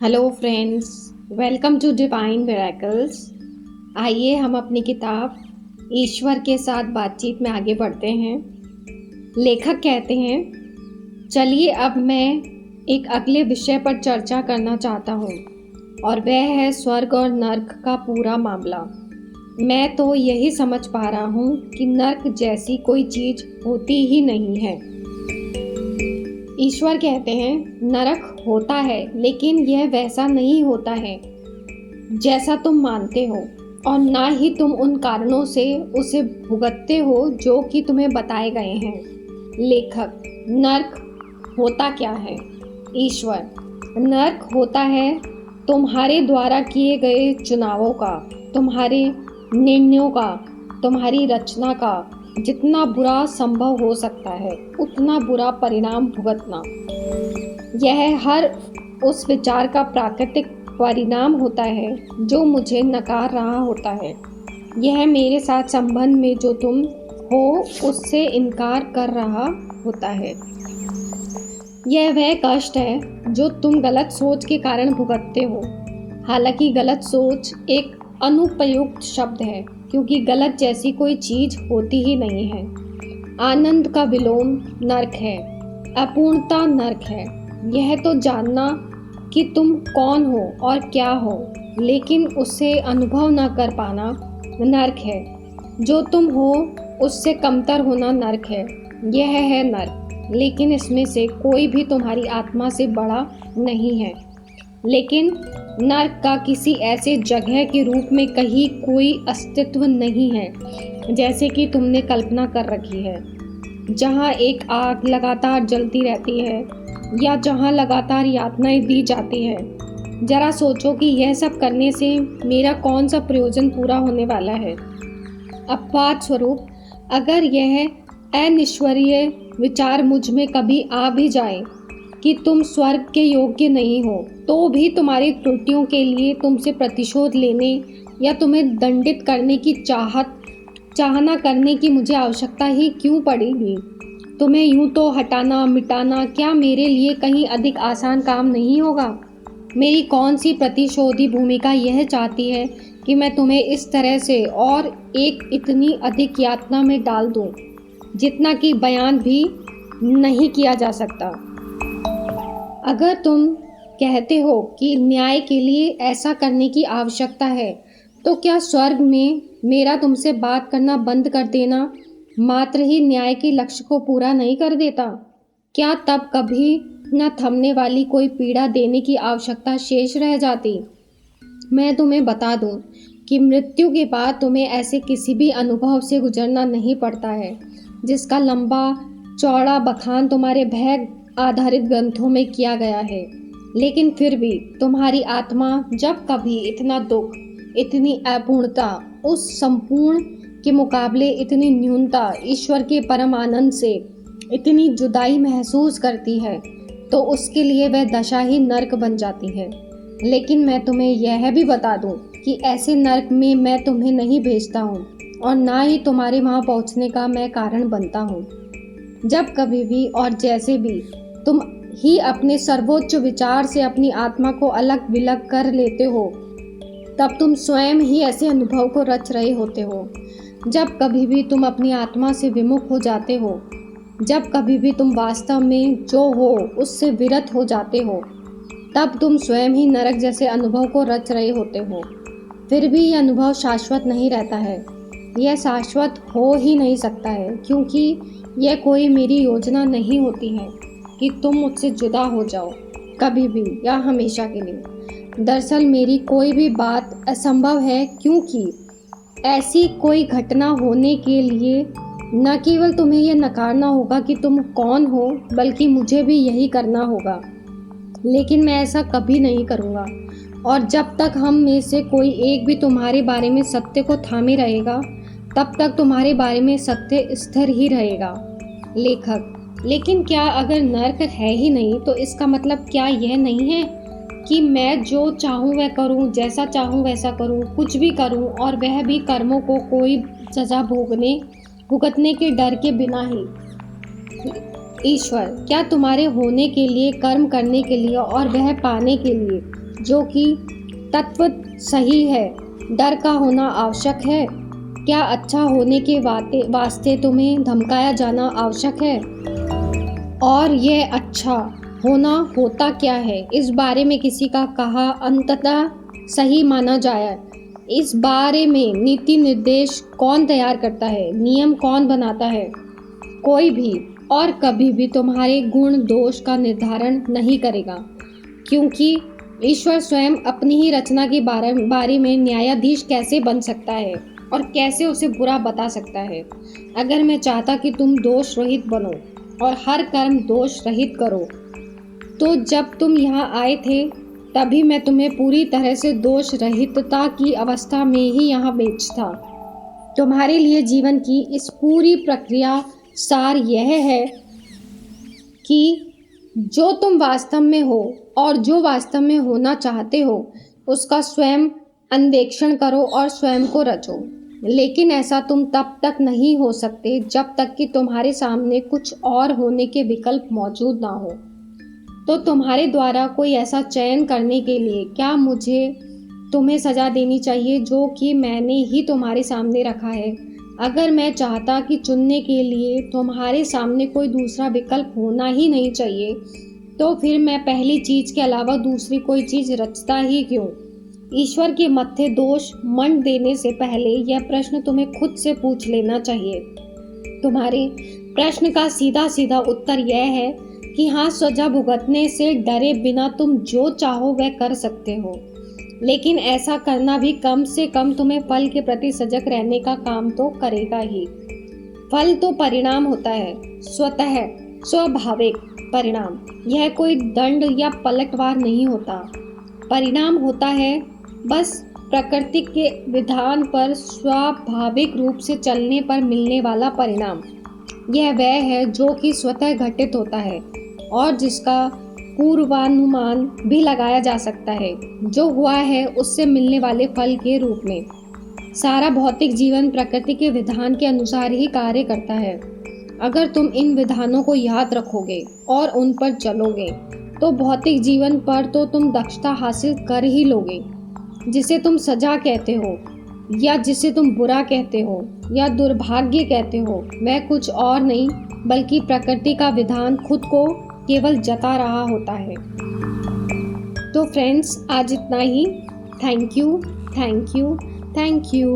Hello friends, welcome to divine miracles. आइए हम अपनी किताब ईश्वर के साथ बातचीत में आगे बढ़ते हैं। लेखक कहते हैं, चलिए अब मैं एक अगले विषय पर चर्चा करना चाहता हूँ और वह है स्वर्ग और नर्क का पूरा मामला। मैं तो यही समझ पा रहा हूँ कि नर्क जैसी कोई चीज़ होती ही नहीं है। ईश्वर कहते हैं नरक होता है, लेकिन यह वैसा नहीं होता है जैसा तुम मानते हो, और ना ही तुम उन कारणों से उसे भुगतते हो जो कि तुम्हें बताए गए हैं। लेखक, नरक होता क्या है? ईश्वर, नरक होता है तुम्हारे द्वारा किए गए चुनावों का, तुम्हारे निर्णयों का, तुम्हारी रचना का जितना बुरा संभव हो सकता है उतना बुरा परिणाम भुगतना। यह हर उस विचार का प्राकृतिक परिणाम होता है जो मुझे नकार रहा होता है। यह मेरे साथ संबंध में जो तुम हो उससे इनकार कर रहा होता है। यह वह कष्ट है जो तुम गलत सोच के कारण भुगतते हो। हालांकि गलत सोच एक अनुपयुक्त शब्द है, क्योंकि गलत जैसी कोई चीज होती ही नहीं है। आनंद का विलोम नर्क है, अपूर्णता नर्क है। यह तो जानना कि तुम कौन हो और क्या हो, लेकिन उसे अनुभव न कर पाना नर्क है। जो तुम हो उससे कमतर होना नर्क है। यह है नर्क, लेकिन इसमें से कोई भी तुम्हारी आत्मा से बड़ा नहीं है। लेकिन नर्क का किसी ऐसे जगह के रूप में कहीं कोई अस्तित्व नहीं है जैसे कि तुमने कल्पना कर रखी है, जहाँ एक आग लगातार जलती रहती है या जहाँ लगातार यातनाएं दी जाती है। जरा सोचो कि यह सब करने से मेरा कौन सा प्रयोजन पूरा होने वाला है। अपवाद स्वरूप अगर यह अनिश्वरीय विचार मुझ में कभी आ भी जाए कि तुम स्वर्ग के योग्य नहीं हो, तो भी तुम्हारी त्रुटियों के लिए तुमसे प्रतिशोध लेने या तुम्हें दंडित करने की चाहना करने की मुझे आवश्यकता ही क्यों पड़ेगी? तुम्हें यूं तो हटाना मिटाना क्या मेरे लिए कहीं अधिक आसान काम नहीं होगा? मेरी कौन सी प्रतिशोधी भूमिका यह चाहती है कि मैं तुम्हें इस तरह से और एक इतनी अधिक यातना में डाल दूं, जितना कि बयान भी नहीं किया जा सकता। अगर तुम कहते हो कि न्याय के लिए ऐसा करने की आवश्यकता है, तो क्या स्वर्ग में मेरा तुमसे बात करना बंद कर देना मात्र ही न्याय के लक्ष्य को पूरा नहीं कर देता? क्या तब कभी न थमने वाली कोई पीड़ा देने की आवश्यकता शेष रह जाती? मैं तुम्हें बता दूं कि मृत्यु के बाद तुम्हें ऐसे किसी भी अनुभव से गुजरना नहीं पड़ता है जिसका लंबा चौड़ा बखान तुम्हारे भय आधारित ग्रंथों में किया गया है। लेकिन फिर भी तुम्हारी आत्मा जब कभी इतना दुख, इतनी अपूर्णता, उस संपूर्ण के मुकाबले इतनी न्यूनता, ईश्वर के परम आनंद से इतनी जुदाई महसूस करती है, तो उसके लिए वह दशा ही नर्क बन जाती है। लेकिन मैं तुम्हें यह भी बता दूं कि ऐसे नर्क में मैं तुम्हें नहीं भेजता हूँ और ना ही तुम्हारे वहाँ पहुँचने का मैं कारण बनता हूँ। जब कभी भी और जैसे भी तुम ही अपने सर्वोच्च विचार से अपनी आत्मा को अलग विलग कर लेते हो, तब तुम स्वयं ही ऐसे अनुभव को रच रहे होते हो। जब कभी भी तुम अपनी आत्मा से विमुख हो जाते हो, जब कभी भी तुम वास्तव में जो हो उससे विरत हो जाते हो, तब तुम स्वयं ही नरक जैसे अनुभव को रच रहे होते हो। फिर भी यह अनुभव शाश्वत नहीं रहता है। यह शाश्वत हो ही नहीं सकता है, क्योंकि यह कोई मेरी योजना नहीं होती है कि तुम मुझसे जुदा हो जाओ कभी भी या हमेशा के लिए। दरअसल मेरी कोई भी बात असंभव है, क्योंकि ऐसी कोई घटना होने के लिए न केवल तुम्हें यह नकारना होगा कि तुम कौन हो, बल्कि मुझे भी यही करना होगा। लेकिन मैं ऐसा कभी नहीं करूँगा, और जब तक हम में से कोई एक भी तुम्हारे बारे में सत्य को थामे रहेगा, तब तक तुम्हारे बारे में सत्य स्थिर ही रहेगा। लेखक, लेकिन क्या अगर नर्क है ही नहीं, तो इसका मतलब क्या यह नहीं है कि मैं जो चाहूँ वह करूँ, जैसा चाहूँ वैसा करूँ, कुछ भी करूँ, और वह भी कर्मों को कोई सजा भुगतने के डर के बिना ही? ईश्वर, क्या तुम्हारे होने के लिए, कर्म करने के लिए और वह पाने के लिए जो कि तत्व सही है। डर का होना आवश्यक है? क्या अच्छा होने के वास्ते तुम्हें धमकाया जाना आवश्यक है? और यह अच्छा होना होता क्या है, इस बारे में किसी का कहा अंततः सही माना जाए। इस बारे में नीति निर्देश कौन तैयार करता है, नियम कौन बनाता है? कोई भी और कभी भी तुम्हारे गुण दोष का निर्धारण नहीं करेगा, क्योंकि ईश्वर स्वयं अपनी ही रचना के बारे में न्यायाधीश कैसे बन सकता है और कैसे उसे बुरा बता सकता है। अगर मैं चाहता कि तुम दोष रहित बनो और हर कर्म दोष रहित करो, तो जब तुम यहाँ आए थे तभी मैं तुम्हें पूरी तरह से दोष रहितता की अवस्था में ही यहाँ भेजता। तुम्हारे लिए जीवन की इस पूरी प्रक्रिया सार यह है कि जो तुम वास्तव में हो और जो वास्तव में होना चाहते हो उसका स्वयं अन्वेषण करो और स्वयं को रचो। लेकिन ऐसा तुम तब तक नहीं हो सकते जब तक कि तुम्हारे सामने कुछ और होने के विकल्प मौजूद ना हो। तो तुम्हारे द्वारा कोई ऐसा चयन करने के लिए क्या मुझे तुम्हें सजा देनी चाहिए जो कि मैंने ही तुम्हारे सामने रखा है? अगर मैं चाहता कि चुनने के लिए तुम्हारे सामने कोई दूसरा विकल्प होना ही नहीं चाहिए, तो फिर मैं पहली चीज के अलावा दूसरी कोई चीज रचता ही क्यों? ईश्वर के मत्थे दोष मंड देने से पहले यह प्रश्न तुम्हें खुद से पूछ लेना चाहिए। तुम्हारे प्रश्न का सीधा सीधा उत्तर यह है कि हाँ, सजा भुगतने से डरे बिना तुम जो चाहो वह कर सकते हो। लेकिन ऐसा करना भी कम से कम तुम्हें फल के प्रति सजग रहने का काम तो करेगा ही। फल तो परिणाम होता है, स्वतः स्वाभाविक परिणाम। यह कोई दंड या पलटवार नहीं होता। परिणाम होता है बस प्रकृति के विधान पर स्वाभाविक रूप से चलने पर मिलने वाला परिणाम। यह वह है जो कि स्वतः घटित होता है और जिसका पूर्वानुमान भी लगाया जा सकता है, जो हुआ है उससे मिलने वाले फल के रूप में। सारा भौतिक जीवन प्रकृति के विधान के अनुसार ही कार्य करता है। अगर तुम इन विधानों को याद रखोगे और उन पर चलोगे तो भौतिक जीवन पर तो तुम दक्षता हासिल कर ही लोगे। जिसे तुम सजा कहते हो या जिसे तुम बुरा कहते हो या दुर्भाग्य कहते हो, वह कुछ और नहीं बल्कि प्रकृति का विधान खुद को केवल जता रहा होता है। तो फ्रेंड्स, आज इतना ही। Thank you, thank you, thank you.